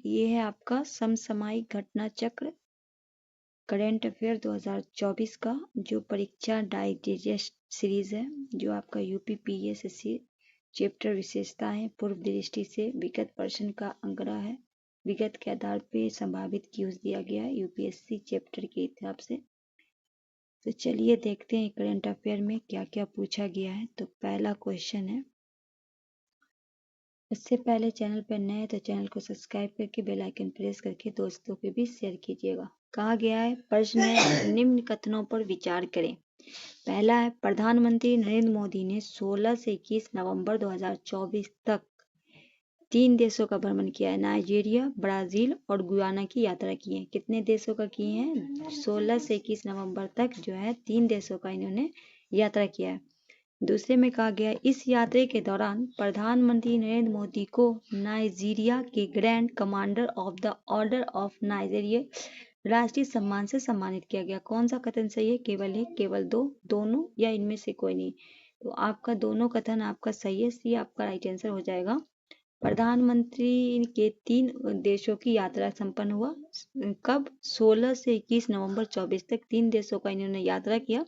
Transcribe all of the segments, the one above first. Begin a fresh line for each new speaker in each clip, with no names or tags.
ये है आपका समसामयिक घटना चक्र करंट अफेयर 2024 का जो परीक्षा डाइजेस्ट सीरीज है, जो आपका यूपी पीएससी चैप्टर विशेषता है पूर्व दृष्टि से विगत प्रश्न का अंकड़ा है। विगत के आधार पे संभावित क्यूज दिया गया है यूपीएससी चैप्टर के हिसाब से। तो चलिए देखते हैं करंट अफेयर में क्या क्या पूछा गया है। तो पहला क्वेश्चन है, इससे पहले चैनल पर नए हैं तो चैनल को सब्सक्राइब करके बेल आइकन प्रेस करके दोस्तों के बीच शेयर कीजिएगा। कहा गया है, प्रश्न है, निम्न कथनों पर विचार करें। पहला है, प्रधानमंत्री नरेंद्र मोदी ने 16 से 21 नवंबर 2024 तक 3 देशों का भ्रमण किया है। नाइजीरिया, ब्राजील और गुयाना की यात्रा की है। कितने देशों का किए हैं? 16 से 21 नवंबर तक जो है 3 देशों का इन्होंने यात्रा किया है। दूसरे में कहा गया, इस यात्रा के दौरान प्रधानमंत्री नरेंद्र मोदी को नाइजीरिया के grand commander of the order of Nigeria राष्ट्रीय सम्मान से सम्मानित किया गया। कौन सा कथन सही है? केवल एक, केवल दो, दोनों या इनमें से कोई नहीं? तो आपका दोनों कथन आपका सही है, सी आपका राइट आंसर हो जाएगा। प्रधानमंत्री के 3 देशों की यात्रा संपन्न हुआ। कब? 16 से 21 नवंबर 24 तक 3 देशों का इन्होंने यात्रा किया।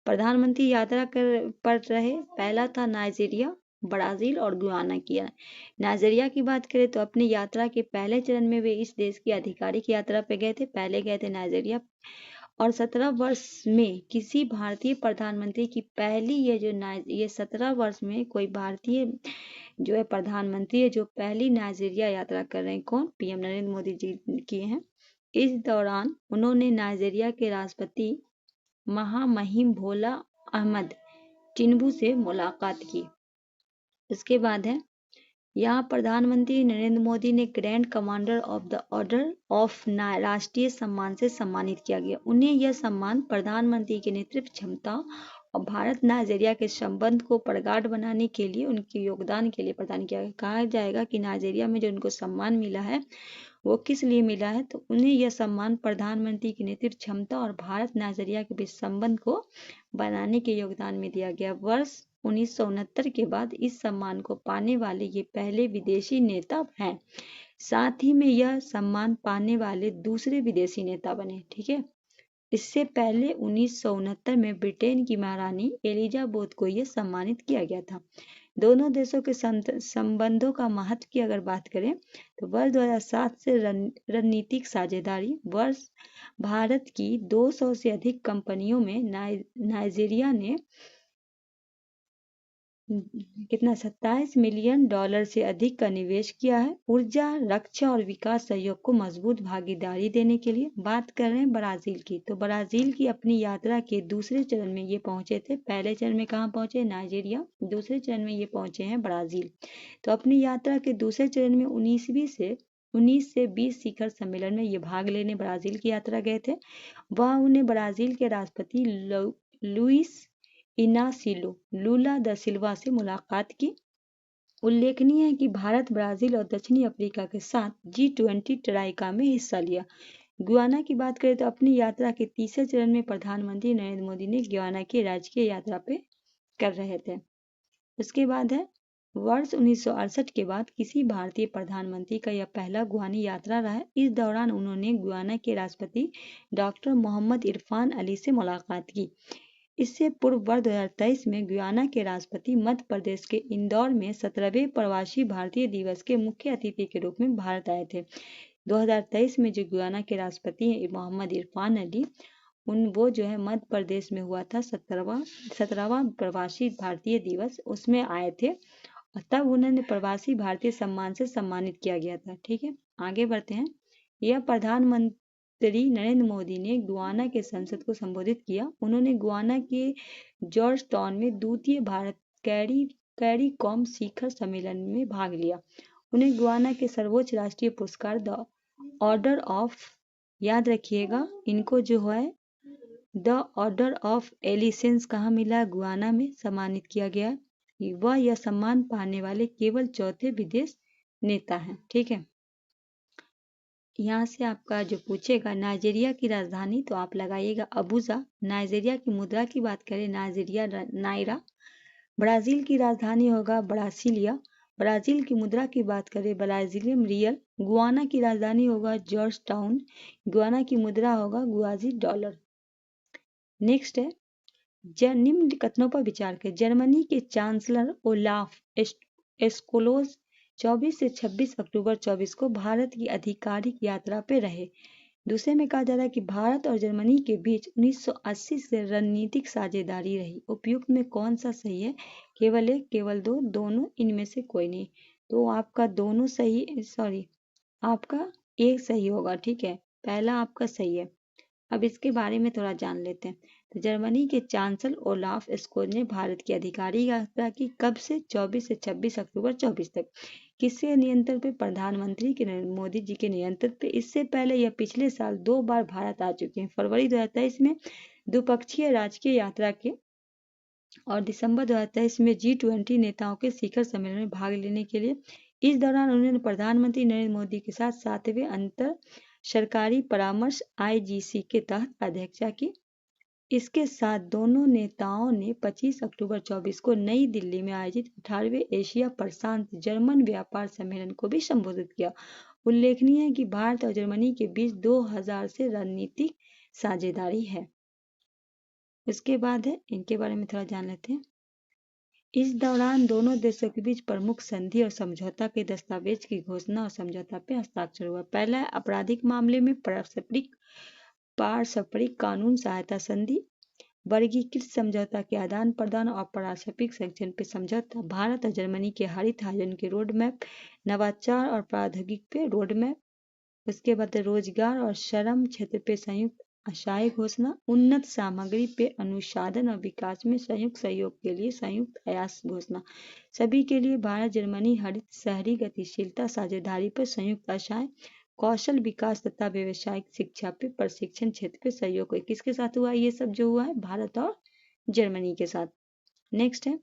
प्रधानमंत्री यात्रा पर रहे। पहला था नाइजीरिया, ब्राजील और गुयाना किया। नाइजीरिया की बात करें तो अपनी यात्रा के पहले चरण में वे इस देश की आधिकारिक यात्रा पे गए थे। पहले गए थे नाइजीरिया। और 17 वर्ष में किसी भारतीय प्रधानमंत्री की पहली ये 17 वर्ष में कोई भारतीय जो है प्रधानमंत्री है जो पहली नाइजीरिया यात्रा कर रहे हैं। कौन? पीएम नरेंद्र मोदी जी किए हैं। इस दौरान उन्होंने नाइजीरिया के राष्ट्रपति महामहिम भोला अहमद टिनुबू से मुलाकात की। इसके बाद है, यहाँ प्रधानमंत्री नरेंद्र मोदी ने grand commander of the order of राष्ट्रीय सम्मान से सम्मानित किया गया। उन्हें यह सम्मान प्रधानमंत्री की नेतृत्व क्षमता और भारत नाइजीरिया के संबंध को प्रगाढ़ बनाने के लिए उनके योगदान के लिए प्रदान किया गया। कहा जाएगा कि नाइजीरिया में जो उनको सम्मान मिला है वो किस लिए मिला है? तो उन्हें यह सम्मान प्रधानमंत्री की नेतृत्व क्षमता और भारत नाइजीरिया के बीच संबंध को बनाने के योगदान में दिया गया। वर्ष 1969 के बाद इस सम्मान को पाने वाले ये पहले विदेशी नेता हैं। साथ ही में यह सम्मान पाने वाले दूसरे विदेशी नेता बने। ठीक है, इससे पहले 1969 में ब्रिटेन की महारानी एलिजाबेथ को यह सम्मानित किया गया था। दोनों देशों के संबंधों का महत्व की अगर बात करें तो वर्ष 2007 से रणनीतिक साझेदारी। वर्ष भारत की 200 से अधिक कंपनियों में नाइजीरिया ने कितना $27 मिलियन से अधिक का निवेश किया है ऊर्जा, रक्षा और विकास सहयोग को मजबूत भागीदारी देने के लिए। बात कर रहे हैं ब्राजील की, तो ब्राजील की अपनी यात्रा के दूसरे चरण में ये पहुंचे थे। पहले चरण में कहाँ पहुंचे? नाइजीरिया। दूसरे चरण में ये पहुंचे हैं ब्राजील। तो अपनी यात्रा के दूसरे चरण में 19 से 20 शिखर सम्मेलन में ये भाग लेने ब्राजील की यात्रा गए थे। वहाँ उन्हें ब्राजील के राष्ट्रपति लुइस इनासियो लुला दा सिल्वा से मुलाकात की। उल्लेखनीय है कि भारत, ब्राजील और दक्षिणी अफ्रीका के साथ G20 ट्राइका में हिस्सा लिया। गुयाना की बात करें तो अपनी यात्रा के तीसरे चरण में प्रधानमंत्री नरेंद्र मोदी ने गुयाना की राजकीय यात्रा पे कर रहे थे। उसके बाद है, वर्ष 1968 के बाद किसी भारतीय प्रधानमंत्री का यह पहला गुयानी यात्रा रहा है। इस दौरान उन्होंने गुयाना के राष्ट्रपति डॉक्टर मोहम्मद इरफान अली से मुलाकात की। इससे पूर्व वर्ष 2023 में गुयाना के राष्ट्रपति मध्य प्रदेश के इंदौर में 17वें प्रवासी भारतीय दिवस के मुख्य अतिथि के रूप में भारत आए थे। 2023 में जो गुयाना के राष्ट्रपति हैं मोहम्मद इरफान अली, वो जो है मध्य प्रदेश में हुआ था 17वां प्रवासी भारतीय दिवस, उसमें आए थे और तब उन्होंने प्रवासी भारतीय सम्मान से सम्मानित किया गया था। ठीक है, आगे बढ़ते हैं। यह प्रधानमंत्री नरेंद्र मोदी ने गुयाना के संसद को संबोधित किया। उन्होंने गुयाना के जॉर्ज टाउन में द्वितीय भारत कैरीकॉम शिखर सम्मेलन में भाग लिया। उन्हें गुयाना के सर्वोच्च राष्ट्रीय पुरस्कार द ऑर्डर ऑफ, याद रखिएगा इनको जो है द ऑर्डर ऑफ एलिसेंस कहाँ मिला? गुयाना में सम्मानित किया गया। वह यह सम्मान पाने वाले केवल चौथे विदेश नेता हैं। ठीक है, यहाँ से आपका जो पूछेगा नाइजीरिया की राजधानी, तो आप लगाइएगा अबुजा। नाइजीरिया की मुद्रा की बात करें, नाइजीरिया नायरा। ब्राजील की राजधानी होगा ब्रासिलिया। ब्राजील की मुद्रा की बात करें ब्राजीलियम रियल। गुआना की राजधानी होगा जॉर्ज टाउन। गुआना की मुद्रा होगा गुआजी डॉलर। नेक्स्ट है निम्न कथनों पर विचार करें। जर्मनी के चांसलर ओलाफ एस्कोलोज 24 से 26 अक्टूबर 24 को भारत की आधिकारिक यात्रा पे रहे। दूसरे में कहा जा रहा है कि भारत और जर्मनी के बीच 1980 से रणनीतिक साझेदारी रही। उपयुक्त में कौन सा सही है? केवल एक, केवल दो, दोनों, इनमें से कोई नहीं। तो आपका दोनों सही, सॉरी आपका एक सही होगा। ठीक है, पहला आपका सही है। अब इसके बारे में थोड़ा जान लेते हैं। तो जर्मनी के चांसलर ओलाफ स्कोल्ज ने भारत की आधिकारिक यात्रा की। कब से? 24 से 26 अक्टूबर 24 तक। किसके नियंत्रण पे? प्रधानमंत्री के नरेंद्र मोदी जी के नियंत्रण पे। इससे पहले या पिछले साल 2 बार भारत आ चुके हैं। फरवरी 2023 में द्विपक्षीय राजकीय यात्रा के और दिसंबर 2023 में G20 नेताओं के शिखर सम्मेलन में भाग लेने के लिए। इस दौरान उन्होंने प्रधानमंत्री नरेंद्र मोदी के साथ 7वें अंतर सरकारी परामर्श IGC के तहत अध्यक्षता की। इसके साथ दोनों नेताओं ने 25 अक्टूबर 24 को नई दिल्ली में आयोजित 18वें एशिया प्रशांत जर्मन व्यापार सम्मेलन को भी संबोधित किया। उल्लेखनीय है कि भारत और जर्मनी के बीच 2000 से रणनीतिक साझेदारी है। उसके बाद है, इनके बारे में थोड़ा जान लेते हैं। इस दौरान दोनों देशों के बीच प्रमुख संधि और समझौता के दस्तावेज की घोषणा और समझौता पे हस्ताक्षर हुआ। पहला है आपराधिक मामले में पारस्परिक कानून सहायता संधि, वर्गीकृत समझौता के आदान प्रदान और पारस्परिक संरक्षण पे समझौता, भारत और जर्मनी के हरित हाइड्रोजन के रोड मैप, नवाचार और प्रौद्योगिकी पे रोड मैप। उसके बाद रोजगार और श्रम क्षेत्र पे संयुक्त आशय घोषणा, उन्नत सामग्री पे अनुसंधान और विकास में संयुक्त सहयोग के लिए संयुक्त आयास घोषणा, सभी के लिए भारत जर्मनी हरित शहरी गतिशीलता साझेदारी पर संयुक्त आशय, कौशल विकास तथा व्यावसायिक शिक्षा पे प्रशिक्षण क्षेत्र पे सहयोग। किसके साथ हुआ ये सब? जो हुआ है भारत और जर्मनी के साथ। नेक्स्ट है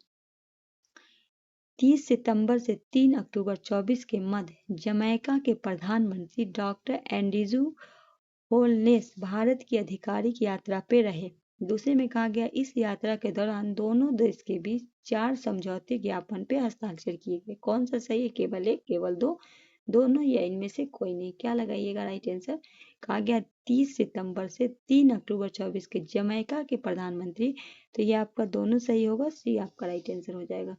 30 सितंबर से 3 अक्टूबर 24 के मध्य जमैका के प्रधानमंत्री डॉक्टर एंड्रयू होलनेस भारत की आधिकारिक यात्रा पे रहे। दूसरे में कहा गया इस यात्रा के दौरान दोनों देश के बीच 4 समझौते ज्ञापन पे हस्ताक्षर किए गए। कौन सा सही है? केवल एक, केवल दो, दोनों या इनमें से कोई नहीं। क्या लगाइएगा राइट आंसर? कहा गया 30 सितंबर से 3 अक्टूबर 24 के जमैका के प्रधानमंत्री। तो ये आपका दोनों सही होगा, सी आपका राइट आंसर हो जाएगा।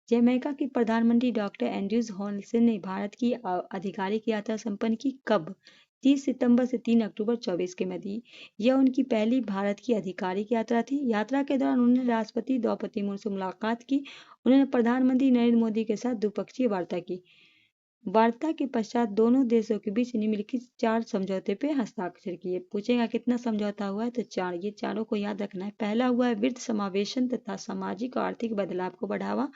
जमैका के प्रधानमंत्री डॉक्टर एंड्रयूज होलनेस ने भारत की आधिकारिक यात्रा संपन्न की। कब? 30 सितंबर से 3 अक्टूबर 24 के मध्य। यह उनकी पहली भारत की आधिकारिक यात्रा थी। यात्रा के दौरान उन्होंने राष्ट्रपति द्रौपदी मुर्मू से मुलाकात की। उन्होंने प्रधानमंत्री नरेंद्र मोदी के साथ द्विपक्षीय वार्ता की। वार्ता के पश्चात दोनों देशों के बीच निम्नलिखित 4 समझौते पे हस्ताक्षर किए। पूछेगा कितना समझौता हुआ है? तो 4। ये चारों को याद रखना है। पहला हुआ है वित्त समावेशन तथा सामाजिक और आर्थिक बदलाव को बढ़ावा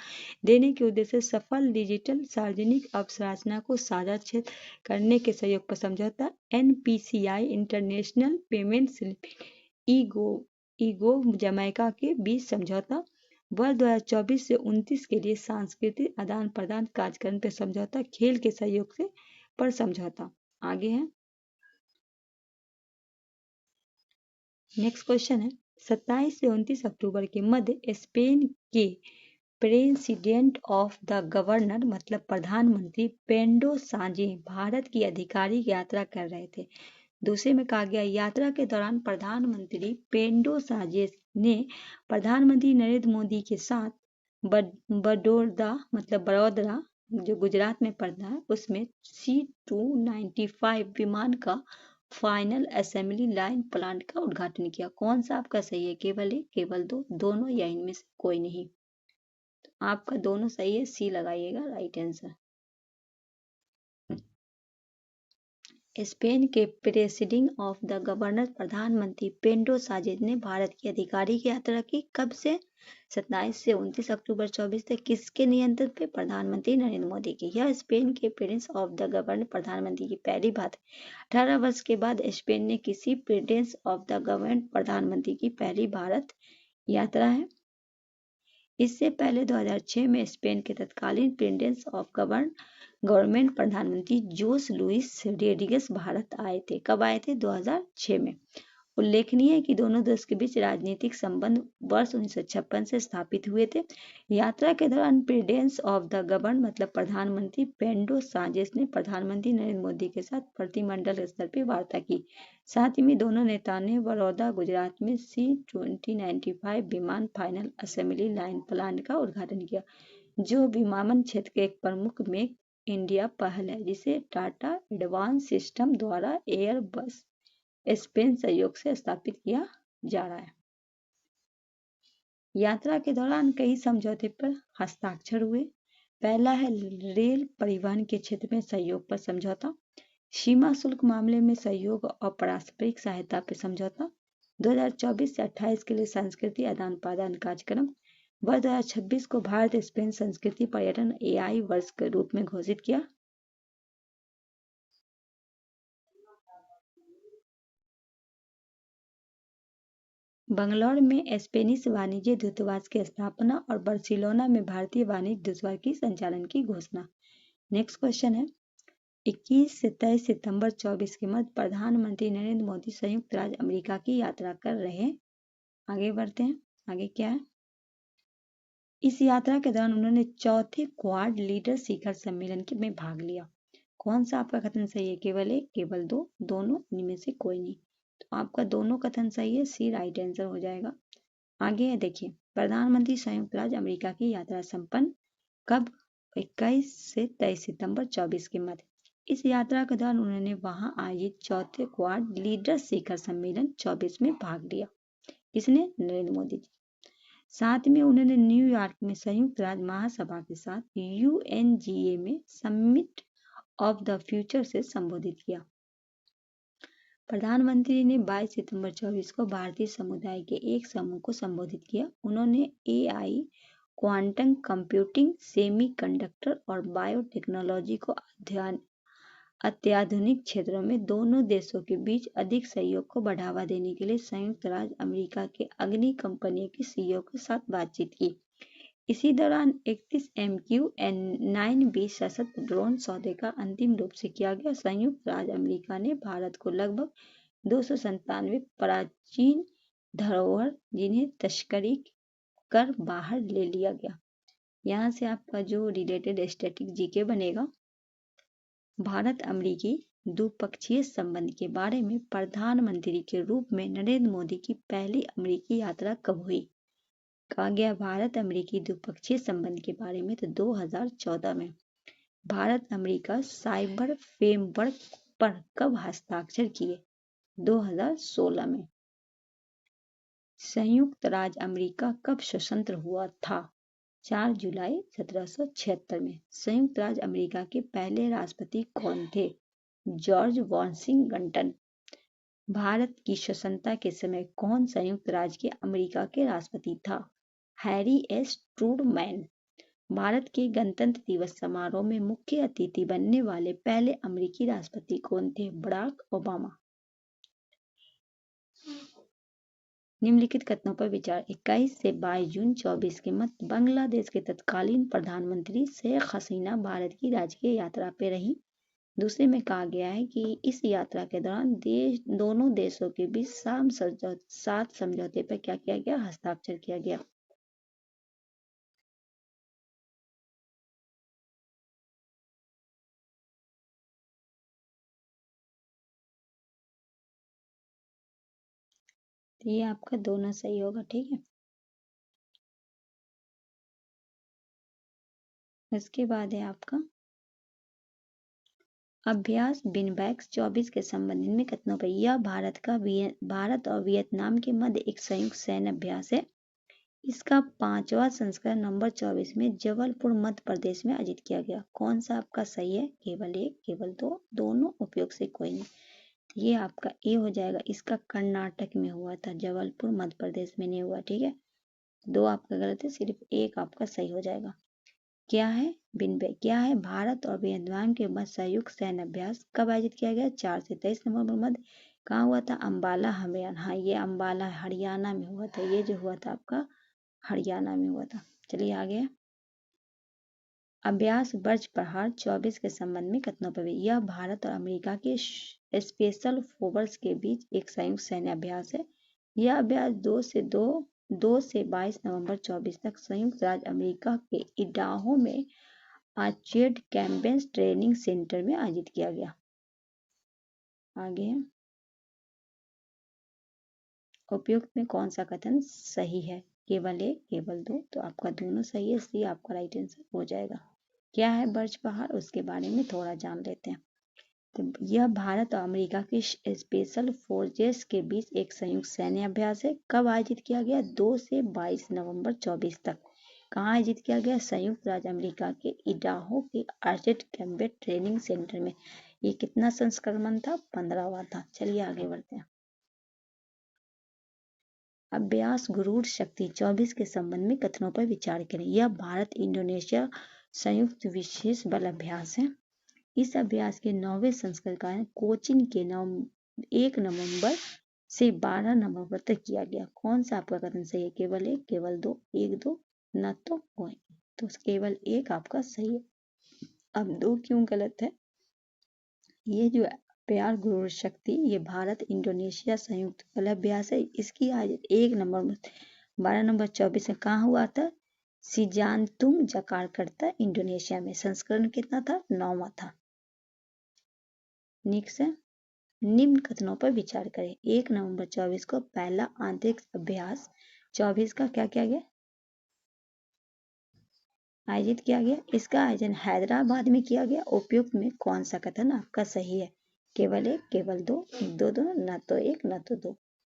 देने के उद्देश्य से सफल डिजिटल सार्वजनिक अवसंरचना को साझा क्षेत्र करने के सहयोग पर समझौता। NPCI international payments ego Jamaica के बीच समझौता। वर्ष 2024 से 29 के लिए सांस्कृतिक आदान प्रदान कार्यक्रम पर समझौता। खेल के सहयोग से पर समझौता। आगे है नेक्स्ट क्वेश्चन है 27 से 29 अक्टूबर के मध्य स्पेन के प्रेसिडेंट ऑफ द गवर्नर मतलब प्रधानमंत्री पेड्रो सांचेज भारत की आधिकारिक यात्रा कर रहे थे। दूसरे में कहा गया यात्रा के दौरान प्रधानमंत्री पेड्रो सांचेज ने प्रधानमंत्री नरेंद्र मोदी के साथ बड़ौदा मतलब बड़ौदा जो गुजरात में पड़ता है उसमें C295 विमान का फाइनल असेंबली लाइन प्लांट का उद्घाटन किया। कौन सा आपका सही है? केवल एक, केवल दो, दोनों या इनमें से कोई नहीं। तो आपका दोनों सही है, सी लगाइएगा राइट आंसर। स्पेन के प्रेसिडेंट ऑफ द गवर्नर प्रधानमंत्री पेड्रो सांचेज ने भारत की आधिकारिक यात्रा की। कब से? 27 से 29 अक्टूबर 24 तक। किसके नियंत्रण पे? प्रधानमंत्री नरेंद्र मोदी की। यह स्पेन के प्रेसिडेंट ऑफ द गवर्नर प्रधानमंत्री की पहली बात है। 18 वर्ष के बाद स्पेन ने किसी प्रेसिडेंट ऑफ द गवर्नर प्रधानमंत्री की पहली भारत यात्रा है। इससे पहले 2006 में स्पेन के तत्कालीन प्रेसिडेंट ऑफ गवर्नमेंट प्रधानमंत्री जोस लुइस रोड्रिगेज भारत आए थे। कब आए थे? 2006 में। उल्लेखनीय है कि दोनों देश के बीच राजनीतिक संबंध वर्ष 1956 से स्थापित हुए थे। यात्रा के दौरान प्रेसिडेंट ऑफ द गवर्न मतलब प्रधानमंत्री पेड्रो साnchez ने प्रधानमंत्री नरेंद्र मोदी के साथ प्रतिनिधिमंडल स्तर पर वार्ता की। साथ ही में दोनों नेताओं ने बड़ौदा गुजरात में C-2095 विमान फाइनल असेंबली लाइन प्लांट का उद्घाटन किया, जो विमानन क्षेत्र के एक प्रमुख मेक इंडिया पहल है, जिसे टाटा एडवांस सिस्टम द्वारा एयरबस स्पेन सहयोग से स्थापित किया जा रहा है। यात्रा के दौरान कई समझौते पर हस्ताक्षर हुए। पहला है रेल परिवहन के क्षेत्र में सहयोग पर समझौता, सीमा शुल्क मामले में सहयोग और पारस्परिक सहायता पर समझौता, 2024 से 28 के लिए संस्कृति आदान प्रदान कार्यक्रम, वर्ष 2026 को भारत स्पेन संस्कृति पर्यटन AI वर्ष के रूप में घोषित किया। बंगलौर में स्पेनिश वाणिज्य दूतावास की स्थापना और बार्सिलोना में भारतीय वाणिज्य दूतावास की संचालन की घोषणा। नेक्स्ट क्वेश्चन है 21 से 23 सितंबर 24 के मध्य प्रधानमंत्री नरेंद्र मोदी संयुक्त राज्य अमेरिका की यात्रा कर रहे हैं। आगे बढ़ते हैं, आगे क्या है। इस यात्रा के दौरान उन्होंने चौथे क्वाड लीडर शिखर सम्मेलन में भाग लिया। कौन सा आपका कथन सही है? केवल एक, केवल दो, दोनों, इनमें से कोई नहीं। तो आपका दोनों कथन सही है, सी राइट आंसर हो जाएगा। आगे है देखिए, प्रधानमंत्री संयुक्त राज्य अमेरिका की यात्रा संपन्न कब? 21 से 23 सितंबर 24 के मध्य। इस यात्रा के दौरान उन्होंने वहां आयोजित चौथे क्वाड लीडर शिखर सम्मेलन 24 में भाग लिया। किसने? नरेंद्र मोदी जी। साथ में उन्होंने न्यूयॉर्क में संयुक्त राज्य महासभा के साथ UNGA में समिट ऑफ द फ्यूचर से संबोधित किया। प्रधानमंत्री ने 22 सितंबर 24 को भारतीय समुदाय के एक समूह को संबोधित किया। उन्होंने AI, क्वांटम कंप्यूटिंग, सेमीकंडक्टर और बायोटेक्नोलॉजी को अत्याधुनिक क्षेत्रों में दोनों देशों के बीच अधिक सहयोग को बढ़ावा देने के लिए संयुक्त राज्य अमेरिका के अग्नि कंपनियों के CEO के साथ बातचीत की। इसी दौरान 31 MQ-9B सशस्त्र ड्रोन सौदे का अंतिम रूप से किया गया। संयुक्त राज्य अमेरिका ने भारत को लगभग 297 प्राचीन धरोहर जिन्हें तस्करी कर बाहर ले लिया गया। यहाँ से आपका जो रिलेटेड स्टैटिक जीके बनेगा, भारत अमेरिकी द्विपक्षीय संबंध के बारे में प्रधानमंत्री के रूप में नरेंद्र मोदी की पहली अमेरिकी यात्रा कब हुई? कहा गया भारत अमेरिकी द्विपक्षीय संबंध के बारे में तो 2014 में। भारत अमेरिका साइबर फ्रेमवर्क पर कब हस्ताक्षर किए? 2016 में। संयुक्त राज्य अमेरिका कब स्वतंत्र हुआ था? 4 जुलाई 1776 में। संयुक्त राज्य अमेरिका के पहले राष्ट्रपति कौन थे? George Washington. भारत की स्वतंत्रता के समय कौन संयुक्त राज्य के अमेरिका के राष्ट्रपति था? Harry S Trueman. भारत के गणतंत्र दिवस समारोह में मुख्य अतिथि बनने वाले पहले अमेरिकी राष्ट्रपति कौन थे? Barack Obama. निम्नलिखित कथनों पर विचार। 21 से 22 जून 24 के मध्य बांग्लादेश के तत्कालीन प्रधानमंत्री शेख हसीना भारत की राजकीय यात्रा पर रही। दूसरे में कहा गया है कि इस यात्रा के दौरान दोनों देशों के बीच 7 समझौते पर क्या किया गया? हस्ताक्षर किया गया। तो ये आपका दोनों सही होगा, ठीक है। इसके बाद है आपका अभ्यास बिनबैक्स 24 के संबंध में कथनों पर। यह भारत और वियतनाम के मध्य एक संयुक्त सैन्य अभ्यास है। इसका 5वां संस्करण नवंबर 24 में जबलपुर मध्य प्रदेश में आयोजित किया गया। कौन सा आपका सही है? केवल एक, केवल दो, दोनों, उपयोग से कोई नहीं। ये आपका ए हो जाएगा। इसका कर्नाटक में हुआ था, जबलपुर मध्य प्रदेश में नहीं हुआ, ठीक है। 2 आपका गलत है, सिर्फ एक आपका सही हो जाएगा। क्या है? क्या है? भारत और वियतनाम के मध्य संयुक्त सैन्य अभ्यास कब आयोजित किया गया? 4 से 23 नवंबर मध्य। कहाँ हुआ था? अंबाला हरियाणा। हाँ, ये अंबाला हरियाणा में हुआ था। ये जो हुआ था आपका हरियाणा में हुआ था। चलिए आगे। अभ्यास बर्ज प्रहार 24 के संबंध में कथनों पर यह भारत और अमेरिका के स्पेशल फोर्स के बीच एक संयुक्त सैन्य अभ्यास है। यह अभ्यास 2 से 22 नवंबर 24 तक संयुक्त राज्य अमेरिका के इडाहो में आर्चर्ड कैम्पेन ट्रेनिंग सेंटर में आयोजित किया गया। आगे उपयुक्त में कौन सा कथन सही है? केवल एक, केवल दो, तो आपका दोनों सही है, सी आपका राइट आंसर हो जाएगा। क्या है बर्ज पहाड़, उसके बारे में थोड़ा जान लेते हैं। तो यह भारत और अमेरिका की स्पेशल फोर्सेस के बीच एक संयुक्त सैन्य अभ्यास है। कब आयोजित किया गया? 2 से 22 नवंबर 24 तक। कहाँ आयोजित किया गया? संयुक्त राज्य अमेरिका के इडाहो के आर्चर्ड कैम्पेन ट्रेनिंग सेंटर में। ये कितना संस्करण था? 15वां था। चलिए आगे बढ़ते हैं। अभ्यास गरुड़ शक्ति 24 के संबंध में कथनों पर विचार करें। यह भारत इंडोनेशिया संयुक्त विशेष बल अभ्यास है। इस अभ्यास के 9वें संस्करण का कोचीन के 1 नवंबर से 12 नवंबर तक किया गया। कौन सा आपका कथन सही है? केवल एक, केवल दो, एक दो, न तो कोई। तो केवल एक आपका सही है। अब दो क्यों गलत है? ये जो अभ्यास गरुड़ शक्ति, ये भारत इंडोनेशिया संयुक्त बल अभ्यास है। इसकी आज 1 नवंबर 12 नवंबर 24 में कहाँ हुआ था? सिजानतुम जकार्ता इंडोनेशिया में। संस्करण कितना था? 9वां था। नेक्स्ट है, निम्न कथनों पर विचार करें। 1 नवंबर 24 को पहला आंतरिक अभ्यास 24 का क्या किया गया? आयोजित किया गया। इसका आयोजन हैदराबाद में किया गया। उपयुक्त में कौन सा कथन आपका सही है? केवल एक, केवल दो, दो दो, न तो एक, न तो दो।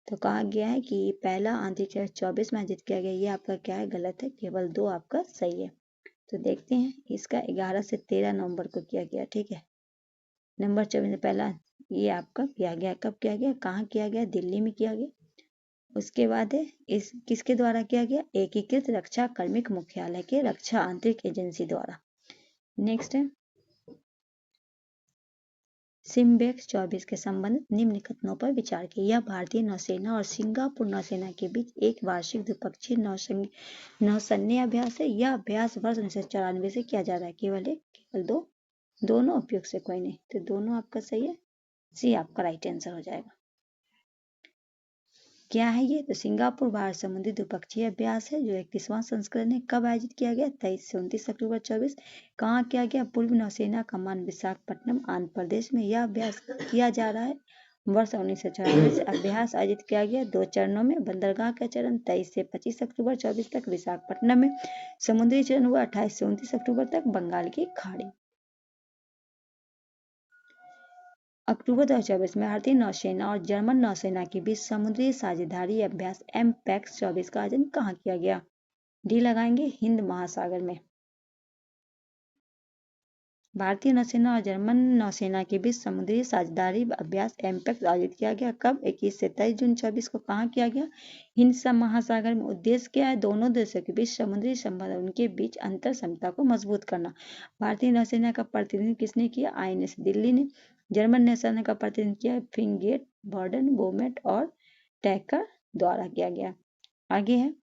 तो कहा गया है कि पहला आंतरिक 24 में आयोजित किया गया। ये आपका क्या है? गलत है। केवल दो आपका सही है। तो देखते हैं, इसका 11 से 13 नवंबर को किया गया। ठीक है, नंबर 24 में पहला ये आपका किया गया। कब किया गया? कहाँ किया गया? दिल्ली में किया गया। उसके बाद है इस किसके द्वारा किया गया? एकीकृत रक्षा कार्मिक मुख्यालय के रक्षा आंतरिक एजेंसी द्वारा। नेक्स्ट है, सिम्बेक्स 24 के संबंध निम्न कथनों पर विचार किया। यह भारतीय नौसेना और सिंगापुर नौसेना के बीच एक वार्षिक द्विपक्षीय नौसैन्य अभ्यास है। यह अभ्यास वर्ष 1994 से किया जा रहा है। केवल एक, केवल दो, दोनों उपयुक्त से कोई नहीं। तो दोनों आपका सही है, सी आपका राइट आंसर हो जाएगा। क्या है ये? तो सिंगापुर भारत समुद्री द्विपक्षीय अभ्यास है, जो 31वां संस्करण है। कब आयोजित किया गया? 23 से 29 अक्टूबर 24। कहाँ किया गया? पूर्व नौसेना कमान विशाखापट्टनम आंध्र प्रदेश में। यह अभ्यास किया जा रहा है वर्ष 1994 से। अभ्यास आयोजित किया गया 2 चरणों में। बंदरगाह का चरण 23 से 25 अक्टूबर 24 तक विशाखापट्टनम में। समुद्री चरण हुआ 28 से 29 अक्टूबर तक बंगाल की खाड़ी। अक्टूबर 2024 में भारतीय नौसेना और जर्मन नौसेना के बीच समुद्री साझेदारी अभ्यास एमपैक्स 24 का आयोजन कहाँ किया गया? डी लगाएंगे, हिंद महासागर में। भारतीय नौसेना और जर्मन नौसेना के बीच समुद्री साझेदारी अभ्यास एमपैक्स आयोजित किया गया। कब? 21 से 23 जून 24 को। कहाँ किया गया? हिंद महासागर में। उद्देश्य क्या है? दोनों देशों के बीच समुद्री संबंध, उनके बीच अंतर क्षमता को मजबूत करना। भारतीय नौसेना का प्रतिनिधित्व किसने किया? आईएनएस दिल्ली ने। जर्मन नौसेना का प्रतिनिधित्व किया फ्रिगेट बर्डन बोमेट और टैंकर द्वारा किया गया। आगे है,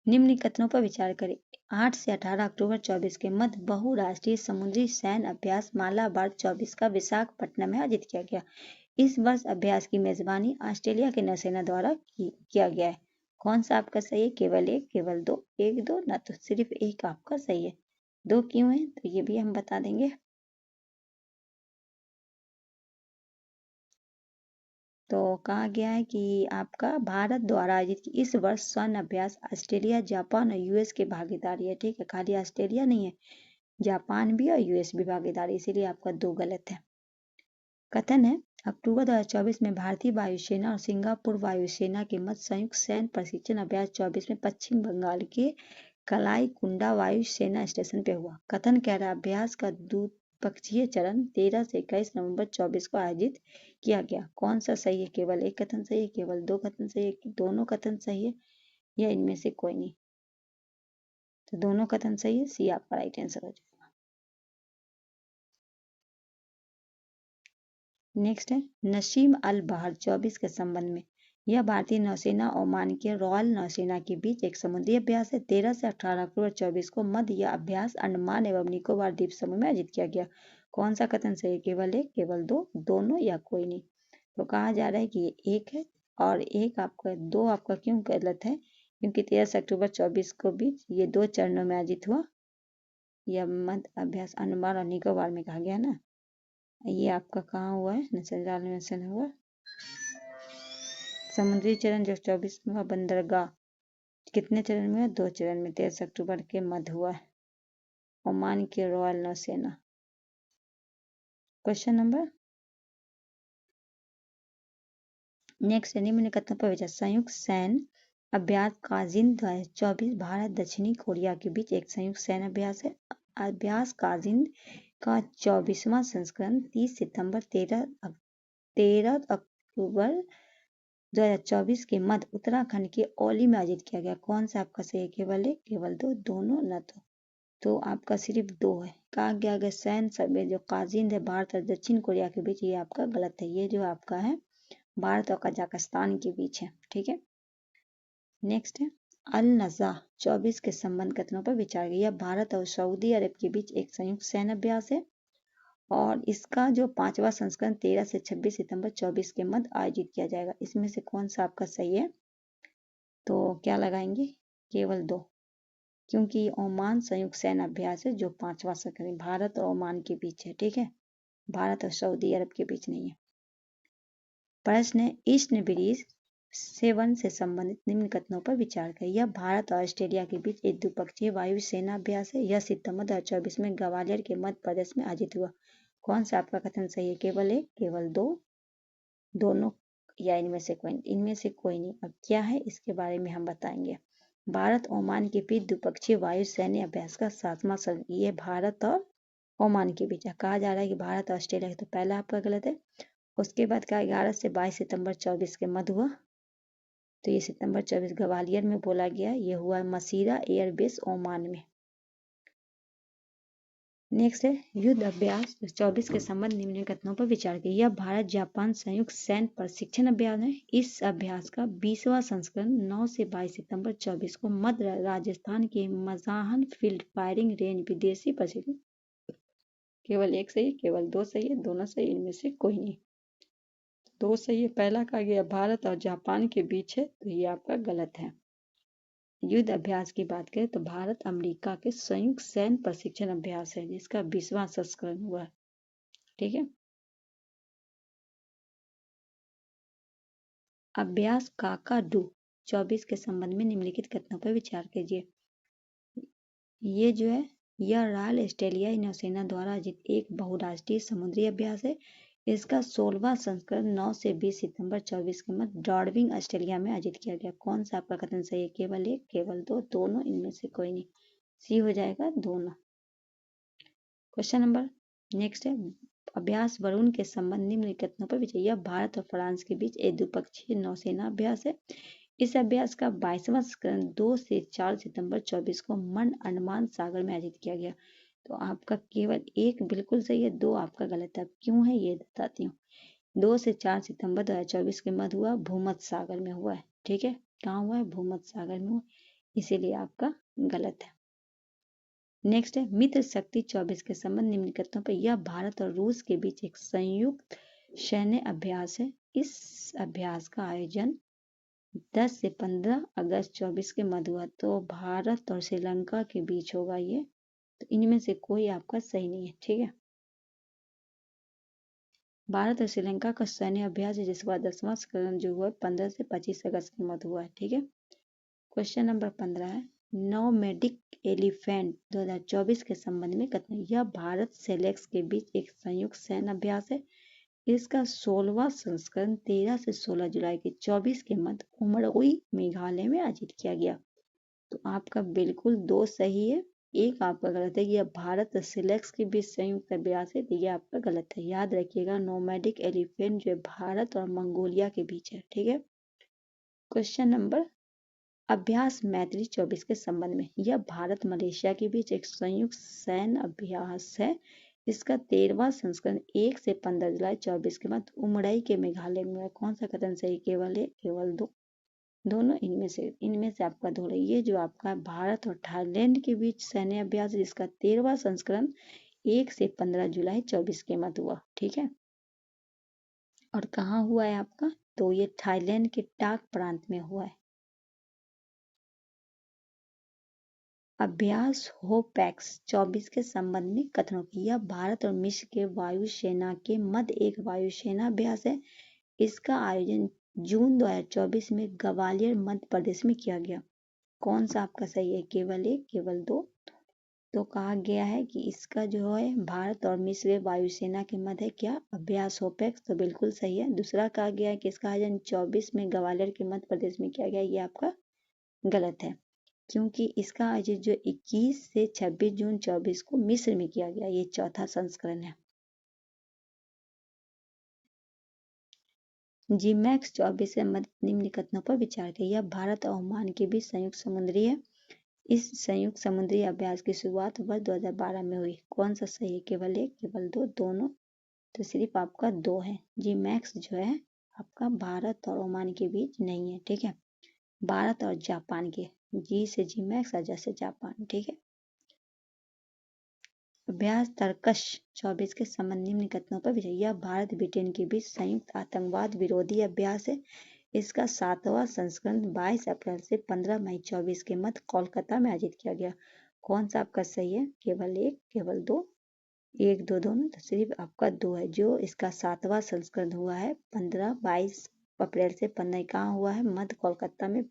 निम्न कथनों पर विचार करें। 8 से 18 अक्टूबर 24 के मध्य बहुराष्ट्रीय समुद्री सैन्य अभ्यास मालाबार 24 का विशाखापट्टनम में आयोजित किया गया। इस वर्ष अभ्यास की मेजबानी ऑस्ट्रेलिया की नौसेना द्वारा किया गया है। कौन सा आपका सही है? केवल एक, केवल दो, एक दो, न तो सिर्फ एक आपका सही है। दो क्यों है? तो ये भी हम बता देंगे। तो कहा गया है कि आपका भारत द्वारा आयोजित इस वर्ष सैन्य अभ्यास ऑस्ट्रेलिया, जापान और यूएस की भागीदारी है। ठीक है, खाली ऑस्ट्रेलिया नहीं है, जापान भी और यूएस भी भागीदारी, इसीलिए आपका दो गलत है। कथन है, अक्टूबर 2024 में भारतीय वायुसेना और सिंगापुर वायुसेना के मध्य संयुक्त सैन्य प्रशिक्षण अभ्यास 24 में पश्चिम बंगाल के कलाई कुंडा वायु सेना स्टेशन पे हुआ। कथन कह रहा है, अभ्यास का द्विपक्षीय चरण 13 से 21 नवंबर 24 को आयोजित किया गया। कौन सा सही है? केवल एक कथन सही है, केवल दो कथन सही है, दोनों कथन सही है, या इनमें से कोई नहीं? तो दोनों कथन सही है, सी आपका राइट आंसर हो जाएगा। नेक्स्ट है, नसीम अल बहर 24 के संबंध में यह भारतीय नौसेना ओमान के रॉयल नौसेना के बीच एक समुद्री अभ्यास है। 13 से 18 अक्टूबर 24 को मध्य यह अभ्यास अंडमान एवं निकोबार द्वीप समूह में आयोजित किया गया। कौन सा कथन सही है? केवल एक, केवल दो, दोनों या कोई नहीं। तो कहा जा रहा है कि ये एक है और एक आपका, दो आपका क्यों गलत है? क्योंकि 13 से अक्टूबर 24 को बीच ये 2 चरणों में आयोजित हुआ। यह मध्य अभ्यास अंडमान और निकोबार में कहा गया ना। ये आपका कहाँ हुआ है? नौसेना में हुआ। समुद्री चरण जो 24 में हुआ, बंदरगाह कितने चरण में हुआ? 2 चरण में। 13 अक्टूबर के मध्य हुआ। ओमान की रॉयल नौसेना। क्वेश्चन नंबर नेक्स्ट, निम्न कथनों पर विचार। संयुक्त सैन्य अभ्यास काजिन 2024 भारत दक्षिणी कोरिया के बीच एक संयुक्त सैन्य अभ्यास है। अभ्यास काजिन का 24वां संस्करण 30 सितंबर 13 अक्टूबर 2024 के मध्य उत्तराखंड के औली में आयोजित किया गया। कौन सा आपका सही है? केवल एक, केवल दो, दोनों न तो आपका सिर्फ दो है। कहा गया अगर सैन्य सब जो काजिन है भारत और दक्षिण कोरिया के बीच, ये आपका गलत है। ये जो आपका है भारत और कजाकिस्तान के बीच है। ठीक है। नेक्स्ट है अल नज़ा 24 के संबंध कथनों पर विचार किया। यह भारत और सऊदी अरब के बीच एक संयुक्त सैन्य अभ्यास है और इसका जो 5वां संस्करण 13 से 26 सितंबर 24 के मध्य आयोजित किया जाएगा। इसमें से कौन सा आपका सही है? तो क्या लगाएंगे? केवल दो, क्योंकि ओमान संयुक्त सैन्य अभ्यास है जो 5वां संस्करण भारत और ओमान के बीच है। ठीक है, भारत और सऊदी अरब के बीच नहीं है। प्रश्न है ईस्ट ब्रिज 7 से संबंधित निम्न कथनों पर विचार करें। यह भारत और ऑस्ट्रेलिया के बीच एक द्विपक्षीय वायु सेना अभ्यास है। यह सितंबर 2024 में ग्वालियर के मध्य प्रदेश में आयोजित हुआ। कौन सा आपका कथन सही है? केवल एक, केवल दो, दोनों या इनमें से कोई? इनमें से कोई नहीं। अब क्या है इसके बारे में हम बताएंगे। भारत ओमान के बीच द्विपक्षीय वायु सैन्य अभ्यास का 7वां संस्करण, ये भारत और ओमान के बीच कहा जा रहा है कि भारत और ऑस्ट्रेलिया। तो पहला आपका गलत है। उसके बाद का 11 से 22 सितंबर 24 के मध्य हुआ। तो ये सितंबर 24 ग्वालियर में बोला गया। ये हुआ मसीरा एयरबेस ओमान में। नेक्स्ट है युद्ध अभ्यास 24 के संबंध निम्न कथनों पर विचार किया। यह भारत जापान संयुक्त सैन्य प्रशिक्षण अभ्यास है। इस अभ्यास का 20वां संस्करण 9 से 22 सितंबर 24 को मध्य राजस्थान के मजाहन फील्ड फायरिंग रेंज विदेशी प्रशिक्षण। केवल एक सही है, केवल दो सही है, दोनों सही, इनमें से कोई नहीं। दो सही है। पहला कहा गया भारत और जापान के बीच है, तो ये आपका गलत है। युद्ध अभ्यास की बात करें तो भारत अमेरिका के संयुक्त सैन्य प्रशिक्षण अभ्यास है जिसका 20वां संस्करण हुआ। ठीक है। अभ्यास काकाडू 24 के संबंध में निम्नलिखित कथनों पर विचार कीजिए। ये जो है यह रॉयल ऑस्ट्रेलियाई नौसेना द्वारा आयोजित एक बहुराष्ट्रीय समुद्री अभ्यास है। इसका 16वां संस्करण 9 से 20 सितंबर 24 के मध्य डार्विन ऑस्ट्रेलिया में आयोजित किया गया। कौन सा आपका कथन सही है? केवल एक, केवल दो, दोनों, इनमें से कोई नहीं। सी हो जाएगा, दोनों। क्वेश्चन नंबर नेक्स्ट है अभ्यास वरुण के संबंध निम्न कथनों पर विचार। यह भारत और फ्रांस के बीच एक द्विपक्षीय नौसेना अभ्यास है। इस अभ्यास का 22वां संस्करण 2 से 4 सितंबर 24 को अंडमान सागर में आयोजित किया गया। तो आपका केवल एक बिल्कुल सही है, दो आपका गलत है। क्यों है ये बताती हूँ। 2 से 4 सितंबर 2024 के मध्य हुआ, भूमध्य सागर में हुआ है। ठीक है, कहाँ हुआ है? भूमध्य सागर में हुआ, इसीलिए आपका गलत है। नेक्स्ट है मित्र शक्ति 24 के संबंध निम्न कथनों पर। यह भारत और रूस के बीच एक संयुक्त सैन्य अभ्यास है। इस अभ्यास का आयोजन 10 से 15 अगस्त 24 के मध्य हुआ। तो भारत और श्रीलंका के बीच होगा ये। तो इनमें से कोई आपका सही नहीं है। ठीक है, भारत और श्रीलंका का सैन्य अभ्यास है जिसका 10वां संस्करण जो हुआ 15 से 25 अगस्त के मध्य हुआ है। ठीक है। क्वेश्चन नंबर 15 है नोमैडिक एलिफेंट 2024 के संबंध में कथन। यह भारत सेलेक्स के बीच एक संयुक्त सैन्य अभ्यास है। इसका 16वां संस्करण 13 से 16 जुलाई के 24 के मध्य उमरई मेघालय में आयोजित किया गया। तो आपका बिल्कुल दो सही है, एक आपका गलत है। यह भारत और सिलेक्स के बीच संयुक्त अभ्यास है, तो यह आपका गलत है। याद रखिएगा नोमैडिक एलिफेंट जो भारत और मंगोलिया के बीच है। ठीक है। क्वेश्चन नंबर अभ्यास मैत्री 24 के संबंध में। यह भारत मलेशिया के बीच एक संयुक्त सैन्य अभ्यास है। इसका 13वां संस्करण 1 से 15 जुलाई 24 के बाद उमराई के मेघालय में हुआ। कौन सा कथन सही? केवल एक, केवल दो, दोनों? इनमें से आपका दो है। ये जो आपका भारत और थाईलैंड के बीच सैन्य अभ्यास है, जिसका 13वां संस्करण 1 से 15 जुलाई 24 के मध्य हुआ। ठीक है, और कहाँ हुआ है आपका? तो ये थाईलैंड के टाक प्रांत में हुआ है। अभ्यास होपैक्स 24 के संबंध में कथनों की। यह भारत और मिस्र के वायुसेना के मध्य एक वायुसेना अभ्यास है। इसका आयोजन जून 2024 में ग्वालियर मध्य प्रदेश में किया गया। कौन सा आपका सही है? केवल एक, केवल दो? तो कहा गया है कि इसका जो है भारत और मिस्र वायुसेना के मध्य क्या? अभ्यास होपैक्स। तो बिल्कुल सही है। दूसरा कहा गया है कि इसका आयोजन 24 में ग्वालियर के मध्य प्रदेश में किया गया। ये आपका गलत है, क्योंकि इसका आयोजन जो 21 से 26 जून 24 को मिस्र में किया गया। ये चौथा संस्करण है। जीमैक्स 24 से संबंधित निम्न कथनों पर विचार करें। यह भारत और ओमान के बीच संयुक्त समुद्री है। इस संयुक्त समुद्री अभ्यास की शुरुआत वर्ष 2012 में हुई। कौन सा सही है? केवल एक, केवल दो, दोनों? तो सिर्फ आपका दो है। जीमैक्स जो है आपका भारत और ओमान के बीच नहीं है। ठीक है, भारत और जापान के। जी से जीमैक्स और जैसे जापान। ठीक है, अभ्यास तर्कश 24 के संबंध निम्न कथनों पर विचार। यह भारत ब्रिटेन के बीच संयुक्त आतंकवाद विरोधी अभ्यास है। इसका 7वां संस्करण 22 अप्रैल से 15 मई 24 के मध्य कोलकाता में आयोजित किया गया। कौन सा आपका सही है? केवल एक, केवल दो? एक, दो, दोनों? तो सिर्फ आपका दो है। जो इसका 7वां संस्करण हुआ है 22 अप्रैल से 15 कहाँ हुआ है? मध्य कोलकाता में।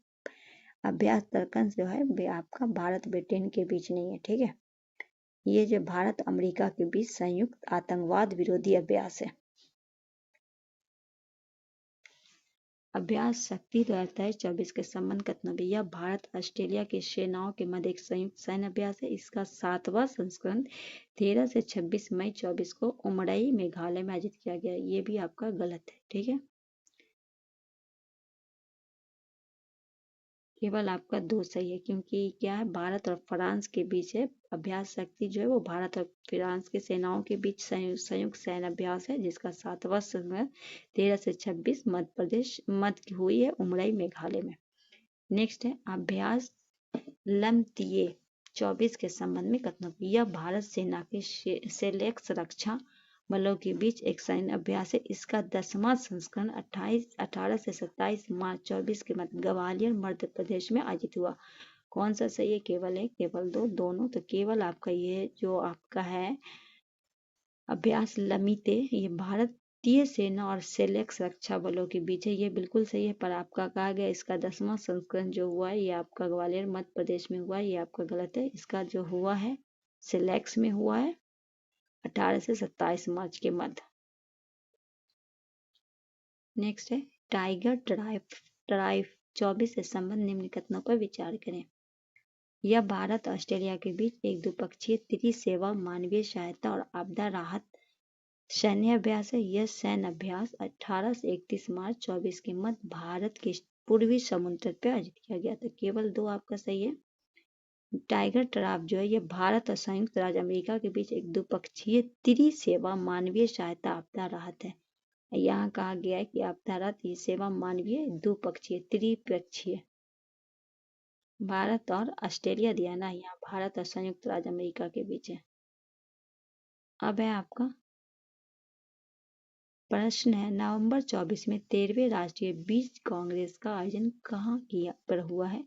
अभ्यास तर्कश जो है वे आपका भारत ब्रिटेन के बीच नहीं है। ठीक है, ये जो भारत अमेरिका के बीच संयुक्त आतंकवाद विरोधी अभ्यास है। अभ्यास शक्ति 2023-24 के संबंध कथनों में। यह भारत ऑस्ट्रेलिया की सेनाओं के मध्य एक संयुक्त सैन्य अभ्यास है। इसका 7वां संस्करण 13 से 26 मई 24 को उमराई मेघालय में आयोजित किया गया। ये भी आपका गलत है। ठीक है, केवल आपका दो सही है, क्योंकि क्या है भारत और फ्रांस के बीच है। अभ्यास शक्ति जो है वो भारत और फ्रांस की सेनाओं के बीच संयुक्त सैन्य अभ्यास है, जिसका 7वां संस्करण 13 से 26 मध्य प्रदेश मध्य हुई है उमराई मेघालय में। नेक्स्ट है अभ्यास लमतिये 24 के संबंध में कथनों। यह भारत सेना के सेलेक्स रक्षा बलों के बीच एक सैन्य अभ्यास है। इसका 10वां संस्करण 18 से 27 मार्च 24 के मध्य ग्वालियर मध्य प्रदेश में आयोजित हुआ। कौन सा सही है? केवल एक, केवल दो, दोनों? तो केवल आपका ये जो आपका है अभ्यास लमिते, ये भारतीय सेना और सेलेक्स रक्षा बलों के बीच है। ये बिल्कुल सही है, पर आपका कहा गया इसका 10वां संस्करण जो हुआ है ये आपका ग्वालियर मध्य प्रदेश में हुआ है। ये आपका गलत है। इसका जो हुआ है सेलेक्स में हुआ है 18 से 27 मार्च के मध्य। नेक्स्ट है टाइगर ट्राइफ 24 से संबंध निम्न कथनों पर विचार करें। यह भारत ऑस्ट्रेलिया के बीच एक द्विपक्षीय त्रिसेवा मानवीय सहायता और आपदा राहत सैन्य अभ्यास है। यह सैन्य अभ्यास 18 से 31 मार्च 24 के मध्य भारत के पूर्वी समुद्र तट पर आयोजित किया गया था। केवल दो आपका सही है। टाइगर ट्राफ जो है यह भारत और संयुक्त राज्य अमेरिका के बीच एक द्विपक्षीय त्रिसेवा मानवीय सहायता आपदा राहत है। यहाँ कहा गया है कि आपदा राहत ये सेवा मानवीय द्विपक्षीय त्रिपक्षीय भारत और ऑस्ट्रेलिया दिया ना, यहाँ भारत और संयुक्त राज्य अमेरिका के बीच है। अब है आपका प्रश्न है नवंबर 24 में 13वें राष्ट्रीय बीज कांग्रेस का आयोजन कहाँ किया पर हुआ है?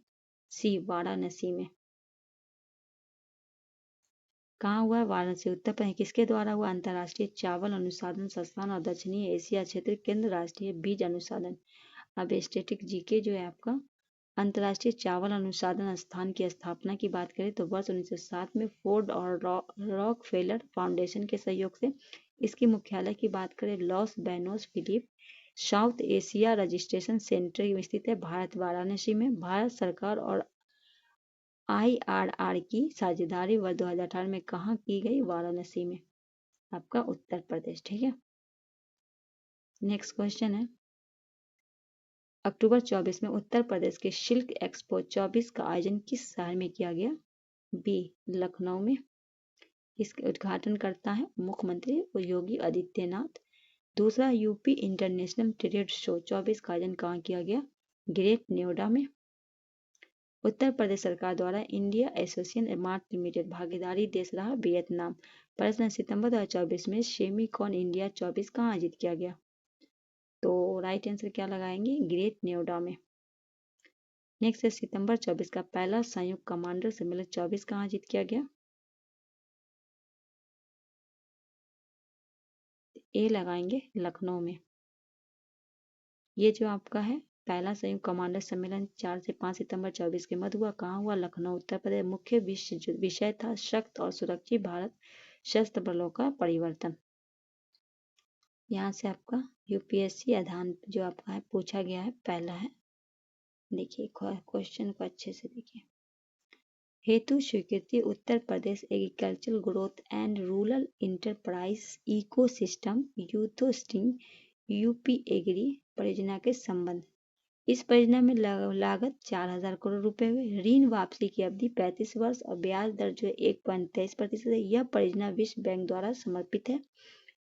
सी वाराणसी में। कहाँ हुआ है? वाराणसी। उत्तर प्रदेश। किसके द्वारा हुआ? अंतर्राष्ट्रीय चावल अनुसंधान संस्थान और दक्षिणी एशिया क्षेत्र केंद्र राष्ट्रीय बीज अनुसंधान। अब स्टैटिक जीके जो है आपका अंतर्राष्ट्रीय चावल अनुसंधान संस्थान की स्थापना की बात करें तो वर्ष 1907 में फोर्ड और रॉकफेलर फाउंडेशन के सहयोग से। इसकी मुख्यालय की बात करें लॉस बैनोस फिलिप साउथ एशिया रजिस्ट्रेशन सेंटर में स्थित है भारत वाराणसी में। भारत सरकार और आईआरआर की साझेदारी वर्ष 2018 में कहाँ की गई? वाराणसी में। आपका उत्तर प्रदेश। ठीक है, नेक्स्ट क्वेश्चन है अक्टूबर 24 में उत्तर प्रदेश के सिल्क एक्सपो 24 का आयोजन किस शहर में किया गया? बी लखनऊ में। इसका उद्घाटन करता है मुख्यमंत्री योगी आदित्यनाथ। दूसरा, यूपी इंटरनेशनल ट्रेड शो 24 का आयोजन कहाँ किया गया? ग्रेट नोएडा में। उत्तर प्रदेश सरकार द्वारा इंडिया एसोसिएशन मार्ट लिमिटेड भागीदारी देश रहा वियतनाम। प्रश्न, सितंबर 2024 में सेमीकॉन इंडिया 24 कहाँ आयोजित किया गया? तो राइट आंसर क्या लगाएंगे? ग्रेट नोएडा में। नेक्स्ट है, सितंबर 24 का पहला संयुक्त कमांडर सम्मेलन 24 कहाँ आयोजित किया गया? ए लगाएंगे, लखनऊ में। ये जो आपका है पहला संयुक्त कमांडर सम्मेलन 4 से 5 सितंबर 24 के मध्य हुआ, कहाँ हुआ? लखनऊ, उत्तर प्रदेश। मुख्य विषय था सख्त और सुरक्षित भारत सशस्त्र बलों का परिवर्तन। यहाँ से आपका यूपीएससी आधान जो आपका है पूछा गया है, पहला है। देखिए क्वेश्चन को अच्छे से देखिए। हेतु स्वीकृति Uttar Pradesh agricultural growth and rural enterprise ecosystem यूथोस्टिंग यूपी एग्री परियोजना के संबंध। इस परियोजना में लागत 4000 करोड़ रुपए हुए। ऋण वापसी की अवधि 35 वर्ष और ब्याज दर जो 1.23% है। यह परियोजना विश्व बैंक द्वारा समर्पित है।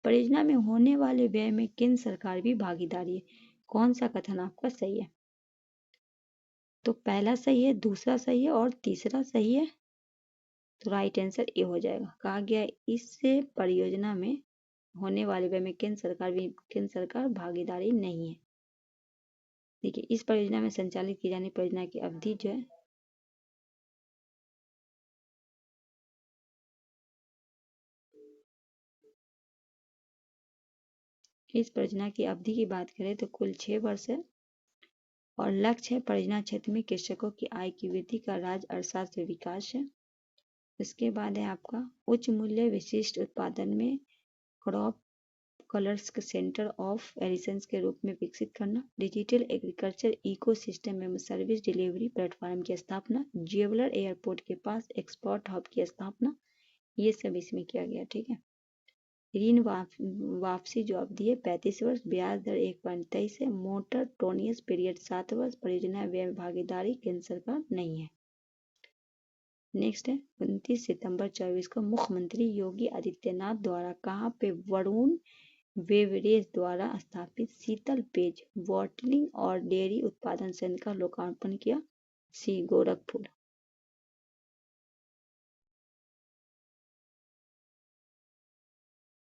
परियोजना में होने वाले व्यय में केंद्र सरकार भी भागीदारी है। कौन सा कथन आपका सही है? तो पहला सही है, दूसरा सही है और तीसरा सही है। तो राइट आंसर ए हो जाएगा। कहा गया इस परियोजना में होने वाले व्यय में केंद्र सरकार भागीदारी नहीं है। देखिए, इस परियोजना में संचालित की जाने परियोजना की अवधि जो है इस परियोजना की अवधि की बात करें तो कुल 6 वर्ष है और लक्ष्य है परियोजना क्षेत्र में कृषकों की आय की वृद्धि का राज्य अर्थशास्त्र विकास है। इसके बाद है आपका उच्च मूल्य विशिष्ट उत्पादन में crop colours centre of additions के रूप में विकसित करना। डिजिटल एग्रीकल्चर इकोसिस्टम एवं सर्विस डिलीवरी प्लेटफॉर्म की स्थापना। ज्वेलर एयरपोर्ट के पास एक्सपोर्ट हब की स्थापना। ये सब इसमें किया गया। ठीक है। ऋण वापसी जो अवधि है 35 वर्ष, ब्याज दर 1.23 है। मोटर टोनियस पीरियड 7 वर्ष। परियोजना व्यय भागीदारी केंद्र सरकार नहीं है। नेक्स्ट है 29 सितंबर 24 को मुख्यमंत्री योगी आदित्यनाथ द्वारा कहाँ पे वरुण बेवरेज द्वारा स्थापित शीतल पेय बॉटलिंग और डेयरी उत्पादन संयंत्र का लोकार्पण किया? सी, गोरखपुर।